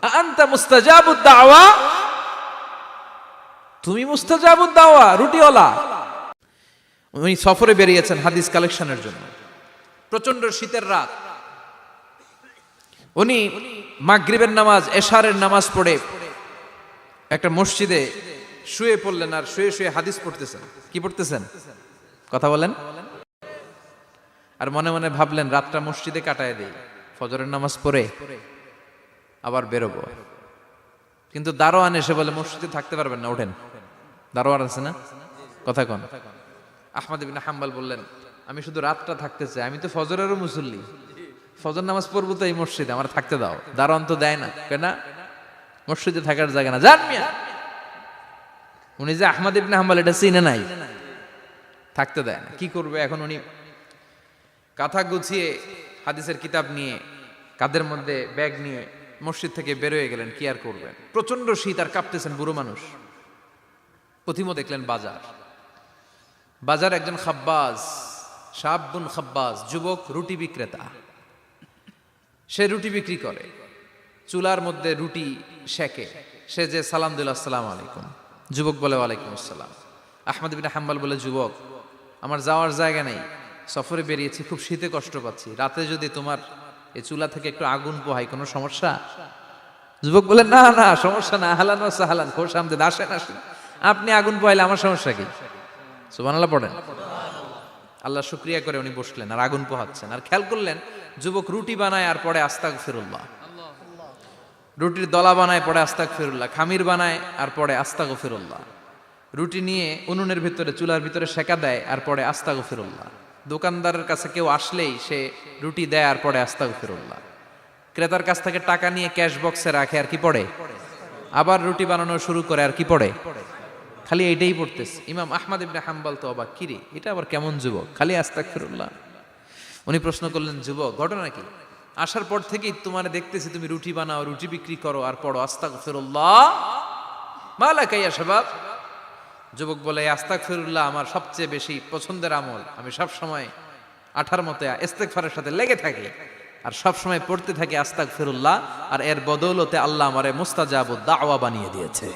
আনতা মুস্তাজাবুদ দাওয়া, তুমি মুস্তাজাবুদ দাওয়া, রুটিওয়ালা। উনি সফরে বেরিয়েছেন হাদিস কালেকশনের জন্য। প্রচন্ড শীতের রাত, উনি মাগরিবের নামাজ, এশারের নামাজ পড়ে একটা মসজিদে শুয়ে পড়লেন, আর শুয়ে শুয়ে হাদিস পড়তেছেন। কি পড়তেছেন? কথা বলেন। আর মনে মনে ভাবলেন রাতটা মসজিদে কাটায় দেই, ফজরের নামাজ পড়ে আবার বেরোবো। কিন্তু দারোয়ান এসে বলে মসজিদে থাকতে পারবেন না, ওঠেন। দারোয়ান আছে না, কথা কন। আহমদ ইবনে হাম্বল বললেন আমি শুধু রাতটা থাকতে চাই, আমি তো ফজরেরও মুসল্লি, ফজর নামাজ পড়বো তো এই মসজিদে, আমার থাকতে দাও। দারোয়ান তো দেয় না, কেন? মসজিদে থাকার জায়গা না, জান মিয়া। উনি যে আহমদ ইবনে হাম্বল এটা চিনে নাই, থাকতে দেয় না। কি করবে এখন? উনি কাঁথা গুছিয়ে হাদিসের কিতাব নিয়ে কাঁধের মধ্যে ব্যাগ নিয়ে মসজিদ থেকে বেরোয় গেলেন। কি আর করবেন, প্রচন্ড শীত, আর কাঁপতেছেন, বুড়ো মানুষ। প্রথমে দেখলেন বাজার, বাজার একজন খাব্বাজ, শাবুন খাব্বাজ, যুবক রুটি বিক্রেতা। সে রুটি বিক্রি করে, চুলার মধ্যে রুটি সেকে। সে যে সালাম দিল, আসসালামু আলাইকুম। যুবক বলে ওয়ালাইকুম আসসালাম। আহমদ ইবনে হাম্বল বলে যুবক, আমার যাওয়ার জায়গা নেই, সফরে বেরিয়েছি, খুব শীতে কষ্ট পাচ্ছি, রাতে যদি তোমার এই চুলা থেকে একটু আগুন পোহাই কোনো সমস্যা? যুবক বলে না না, সমস্যা না, আহলান ওয়া সাহলান, খোশ আমদেদ, আসেন আসেন, আপনি আগুন পোহাইলে আমার সমস্যা কি? সুবহানাল্লাহ পড়েন। আল্লাহ শুকরিয়া করে উনি বসলেন আর আগুন পোহাচ্ছেন। আর খেয়াল করলেন যুবক রুটি বানায় আর পড়ে আস্তাগফিরুল্লাহ, রুটির দলা বানায় পড়ে আস্তাগফিরুল্লাহ, খামির বানায় আর পড়ে আস্তাগফিরুল্লাহ, রুটি নিয়ে উনুনের ভিতরে চুলার ভিতরে সেকা দেয় আর পড়ে আস্তাগফিরুল্লাহ। দোকানদারের কাছে কেউ আসলেই সে রুটি দেয় আর পড়ে আস্তাগফিরুল্লাহ। ক্রেতার কাছ থেকে টাকা নিয়ে ক্যাশ বক্সে রাখে আর কি পড়ে? আবার রুটি বানানো শুরু করে আর কি পড়ে? খালি এইটাই পড়তেছে। ইমাম আহমদ ইবনে হাম্বল তো অবাক, কিরে এটা আবার কেমন যুবক, খালি আস্তাগফিরুল্লাহ। উনি প্রশ্ন করলেন যুবক ঘটনা কি? আসার পর থেকেই তোমার দেখতেছি তুমি রুটি বানাও, রুটি বিক্রি করো আর পড়ো আস্তাগফিরুল্লাহ, মালাকা ইয়া শাবাব। যুবক বলে আস্তাগফিরুল্লাহ আমার সবচেয়ে বেশি পছন্দের আমল, আমি সব সময় আঠার মতো ইস্তেগফারের সাথে লেগে থাকি আর সব সময় পড়তে থাকি আস্তাগফিরুল্লাহ, আর এর বদৌলতে আল্লাহ আমারে মুস্তাজাবুদ দাওয়া বানিয়ে দিয়েছে।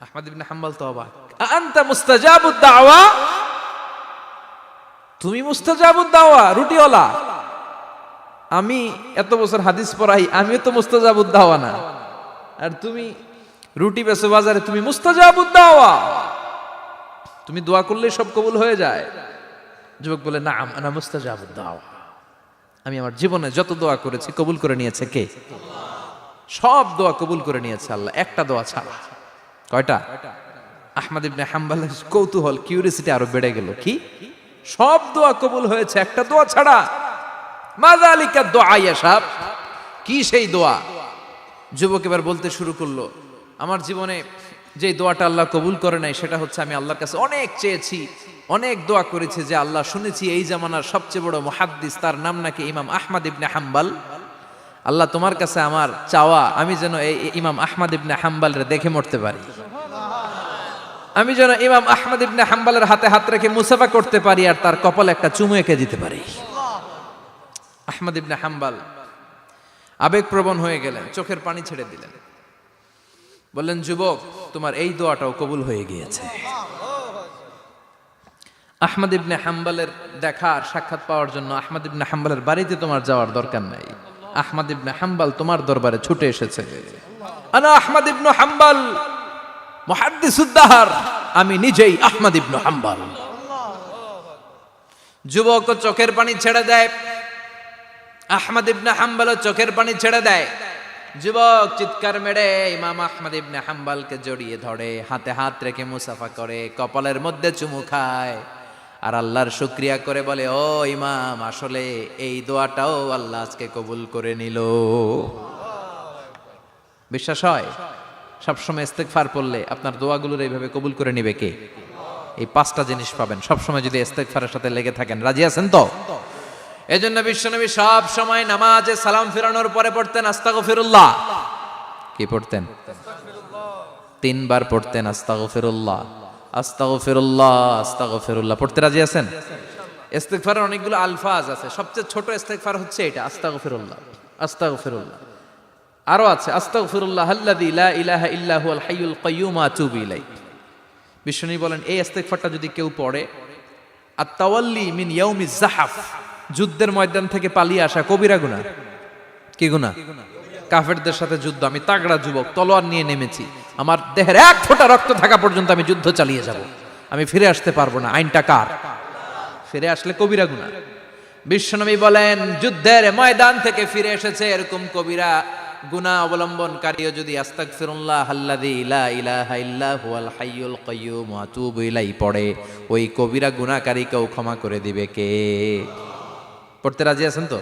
আহমদ ইবনে হাম্বল তো অবাক, আনতা মুস্তাজাবুদ দাওয়া, তুমি মুস্তাজাবুদ দাওয়া, রুটিওয়ালা। আমি এত বছর হাদিস পড়াই, আমিও তো মুস্তাজাবুদ দাওয়া না, আর তুমি রুটি বেচো বাজারে, তুমি মুস্তাজাবুদ দাওয়া, তুমি দোয়া করলে সব কবুল হয়ে যায়। যুবক বলে না, আনা মুস্তাজাবুদ দাওয়া, আমি আমার জীবনে যত দোয়া করেছি কবুল করে নিয়েছে কে? সব দোয়া কবুল করে নিয়েছে আল্লাহ, একটা দোয়া ছাড়া। কয়টা? আহমদ ইবনে হাম্বলের কৌতূহল, কিউরিয়াসিটি আরো বেড়ে গেল। কি? সব দোয়া কবুল হয়েছে, একটা দোয়া ছাড়া। মাযালিকা দোয়া ইয়া শাব, কি সেই দোয়া? যুবক এবার বলতে শুরু করলো, আমার জীবনে যে দোয়াটা আল্লাহ কবুল করে নাই সেটা হচ্ছে আমি আল্লাহর কাছে অনেক চেয়েছি, অনেক দোয়া করেছি যে আল্লাহ, শুনেছি এই জামানার সবচেয়ে বড় মুহাদ্দিস, তার নাম নাকি ইমাম আহমদ ইবনে হাম্বল। আল্লাহ তোমার কাছে আমার চাওয়া, আমি যেন এই ইমাম আহমদ ইবনে হাম্বলের দেখে মরতে পারি, আমি যেন ইমাম আহমদ ইবনে হাম্বলের হাতে হাত রেখে মুসাফা করতে পারি আর তার কপালে একটা চুমু এঁকে দিতে পারি। আহমদ ইবনে হাম্বল আবেগপ্রবণ হয়ে গেলেন, চোখের পানি ছেড়ে দিলেন, বললেন যুবক তোমার এই দোয়াটাও কবুল হয়ে গিয়েছে। আহমদ ইবনে হাম্বলের দেখার সাক্ষাৎ পাওয়ার জন্য আহমদ ইবনে হাম্বলের বাড়িতে তোমার যাওয়ার দরকার নাই, আহমদ ইবনে হাম্বল তোমার দরবারে ছুটে এসেছে। আনা আহমদ ইবনে হাম্বল মুহাদ্দিসুদ দাহর, আমি নিজেই আহমদ ইবনে হাম্বল। যুবক চোখের পানি ছেড়ে দেয়, আহমদ ইবনে হাম্বল চোখের পানি ছেড়ে দেয়। যুবক চিৎকার মেরে ইমাম আহমদ ইবনে হাম্বলকে জড়িয়ে ধরে, হাতে হাত রেখে মুসাফা করে, কপালের মধ্যে চুমু খায় আর আল্লাহর শুকরিয়া করে বলে, ও ইমাম, আসলে এই দোয়াটাও আল্লাহ আজকে কবুল করে নিল। বিশ্বাস হয়? সবসময় ইস্তেগফার পড়লে আপনার দোয়াগুলোর এইভাবে কবুল করে নিবে কে? এই পাঁচটা জিনিস পাবেন সবসময় যদি ইস্তেগফারের সাথে লেগে থাকেন। রাজি আছেন তো? এজন্য বিশ্বনবী সব সময় নামাজে সালাম ফিরানোর পরে পড়তেন আস্তাগফিরুল্লাহ। কি পড়তেন? 3 বার পড়তেন আস্তাগফিরুল্লাহ, আস্তাগফিরুল্লাহ, আস্তাগফিরুল্লাহ। পড়তে রাজি আছেন? ইস্তেগফারের অনেকগুলো আলফাজ আছে, সবচেয়ে ছোট ইস্তেগফার হচ্ছে এটা, আস্তাগফিরুল্লাহ, আস্তাগফিরুল্লাহ। আরো আছে আস্তাগফিরুল্লাহ আল্লাযী লা ইলাহা ইল্লা হুয়াল হাইয়ুল কাইয়্যুম ওয়া আতুবু ইলাইহি। বিশ্বনবী বলেন এই ইস্তেগফারটা যদি কেউ পড়ে, আত-তাওয়াল্লি মিন ইয়াউমিজ যাহাফ, যুদ্ধের ময়দান থেকে পালিয়ে আসা কবিরা গুনাহ। কি গুনাহ? কাফেরদের সাথে যুদ্ধ, আমি তাগড়া যুবক, তলোয়ার নিয়ে নেমেছি, আমার দেহের এক ফোঁটা রক্ত থাকা পর্যন্ত আমি যুদ্ধ চালিয়ে যাব, আমি ফিরে আসতে পারবো না, আইনটা কার? ফিরে আসলে কবিরা গুনাহ। বিশ্বনবী বলেন যুদ্ধের ময়দান থেকে ফিরে এসেছে এরকম কবিরা গুনাহ অবলম্বনকারীও যদি আস্তাগফিরুল্লাহ আল্লাযী লা ইলাহা ইল্লা হুয়াল হাইয়ুল কাইয়্যুম ওয়া আতুবু ইলাইহি পড়ে, ওই কবিরা গুনাহকারীকেও ক্ষমা করে দিবে কে? পড়তে রাজি আছেন তো?